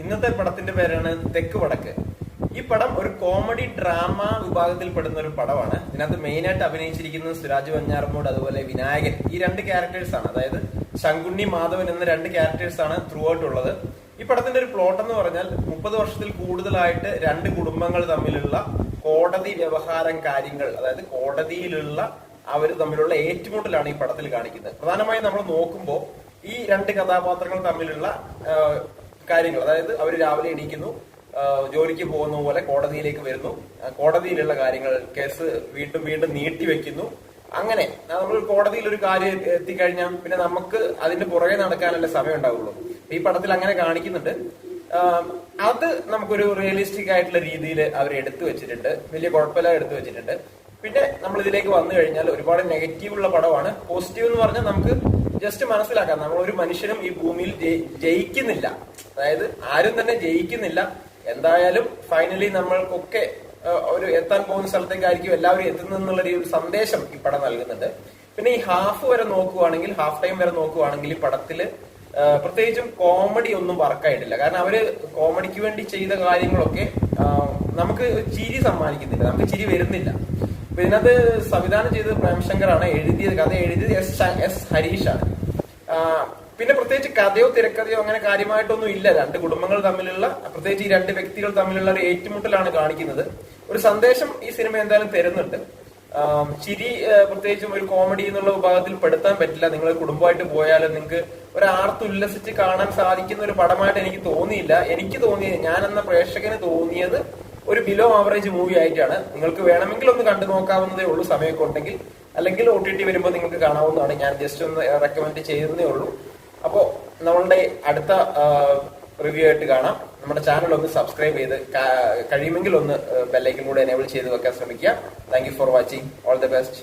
ഇന്നത്തെ പടത്തിന്റെ പേരാണ് തെക്ക് വടക്ക്. ഈ പടം ഒരു കോമഡി ഡ്രാമ വിഭാഗത്തിൽ പെടുന്ന ഒരു പടമാണ്. ഇതിനകത്ത് മെയിൻ ആയിട്ട് അഭിനയിച്ചിരിക്കുന്നത് സുരാജ് വെഞ്ഞാറമൂട്, അതുപോലെ വിനായകൻ. ഈ രണ്ട് ക്യാരക്ടേഴ്സ് ആണ്, അതായത് ശങ്കുണ്ണി, മാധവൻ എന്ന രണ്ട് ക്യാരക്ടേഴ്സ് ആണ് ത്രൂ ഔട്ട് ഉള്ളത്. ഈ പടത്തിന്റെ ഒരു പ്ലോട്ട് എന്ന് പറഞ്ഞാൽ 30 വർഷത്തിൽ കൂടുതലായിട്ട് രണ്ട് കുടുംബങ്ങൾ തമ്മിലുള്ള കോടതി വ്യവഹാരം കാര്യങ്ങൾ, അതായത് കോടതിയിലുള്ള അവർ തമ്മിലുള്ള ഏറ്റുമുട്ടലാണ് ഈ പടത്തിൽ കാണിക്കുന്നത്. പ്രധാനമായും നമ്മൾ നോക്കുമ്പോൾ ഈ രണ്ട് കഥാപാത്രങ്ങൾ തമ്മിലുള്ള കാര്യങ്ങൾ, അതായത് അവർ രാവിലെ എണീക്കുന്നു, ജോലിക്ക് പോകുന്ന പോലെ കോടതിയിലേക്ക് വരുന്നു, കോടതിയിലുള്ള കാര്യങ്ങൾ, കേസ് വീണ്ടും വീണ്ടും നീട്ടിവെക്കുന്നു. അങ്ങനെ നമ്മൾ കോടതിയിൽ ഒരു കാര്യം എത്തിക്കഴിഞ്ഞാൽ പിന്നെ നമുക്ക് അതിന്റെ പുറകെ നടക്കാനല്ലേ സമയം ഉണ്ടാവുള്ളൂ. ഈ പടത്തിൽ അങ്ങനെ കാണിക്കുന്നുണ്ട്. അത് നമുക്കൊരു റിയലിസ്റ്റിക് ആയിട്ടുള്ള രീതിയിൽ അവർ എടുത്തു വെച്ചിട്ടുണ്ട്, വലിയ കുഴപ്പമില്ലാതെ എടുത്തു വെച്ചിട്ടുണ്ട്. പിന്നെ നമ്മൾ ഇതിലേക്ക് വന്നു കഴിഞ്ഞാൽ ഒരുപാട് നെഗറ്റീവ് ഉള്ള പടമാണ്. പോസിറ്റീവ് എന്ന് പറഞ്ഞാൽ നമുക്ക് ജസ്റ്റ് മനസ്സിലാക്കാം, നമ്മളൊരു മനുഷ്യനും ഈ ഭൂമിയിൽ ജയിക്കുന്നില്ല, അതായത് ആരും തന്നെ ജയിക്കുന്നില്ല. എന്തായാലും ഫൈനലി നമ്മൾക്കൊക്കെ ഒരു എത്താൻ പോകുന്ന സ്ഥലത്തേക്കായിരിക്കും എല്ലാവരും എത്തുന്നുള്ള ഒരു സന്ദേശം ഈ പടം നൽകുന്നുണ്ട്. പിന്നെ ഈ ഹാഫ് ടൈം വരെ നോക്കുവാണെങ്കിൽ ഈ പടത്തില് പ്രത്യേകിച്ചും കോമഡി ഒന്നും വർക്കായിട്ടില്ല. കാരണം അവര് കോമഡിക്ക് വേണ്ടി ചെയ്ത കാര്യങ്ങളൊക്കെ നമുക്ക് ചിരി സമ്മാനിക്കുന്നില്ല, നമുക്ക് ചിരി വരുന്നില്ല. അപ്പൊ ഇതിനകത്ത് സംവിധാനം ചെയ്തത് പ്രേംശങ്കറാണ്, കഥ എഴുതിയത് എസ് ഹരീഷാണ്. പിന്നെ പ്രത്യേകിച്ച് കഥയോ തിരക്കഥയോ അങ്ങനെ കാര്യമായിട്ടൊന്നും ഇല്ല. രണ്ട് കുടുംബങ്ങൾ തമ്മിലുള്ള, പ്രത്യേകിച്ച് ഈ രണ്ട് വ്യക്തികൾ തമ്മിലുള്ള ഒരു ഏറ്റുമുട്ടലാണ് കാണിക്കുന്നത്. ഒരു സന്ദേശം ഈ സിനിമ എന്തായാലും തരുന്നുണ്ട്. ചിരി പ്രത്യേകിച്ചും ഒരു കോമഡി എന്നുള്ള വിഭാഗത്തിൽ പെടുത്താൻ പറ്റില്ല. നിങ്ങൾ കുടുംബമായിട്ട് പോയാലും നിങ്ങൾക്ക് ഒരു ആർത്തുല്ലസിച്ച് കാണാൻ സാധിക്കുന്ന ഒരു പടമായിട്ട് എനിക്ക് തോന്നിയില്ല. ഞാൻ എന്ന പ്രേക്ഷകന് തോന്നിയത് ഒരു ബിലോ ആവറേജ് മൂവി ആയിട്ടാണ്. നിങ്ങൾക്ക് വേണമെങ്കിൽ ഒന്ന് കണ്ടു നോക്കാവുന്നതേ ഉള്ളൂ സമയമൊക്കെ ഉണ്ടെങ്കിൽ, അല്ലെങ്കിൽ OTT വരുമ്പോൾ നിങ്ങൾക്ക് കാണാവുന്നതാണ്. ഞാൻ ജസ്റ്റ് ഒന്ന് റെക്കമെൻഡ് ചെയ്യുന്നതേ ഉള്ളൂ. അപ്പോ നമ്മളുടെ അടുത്ത റിവ്യൂ ആയിട്ട് കാണാം. നമ്മുടെ ചാനൽ ഒന്ന് സബ്സ്ക്രൈബ് ചെയ്ത് കഴിയുമെങ്കിൽ ഒന്ന് ബെല്ലൈക്കൻ കൂടെ എനേബിൾ ചെയ്ത് വെക്കാൻ ശ്രമിക്കുക. Thank you for watching. All the best.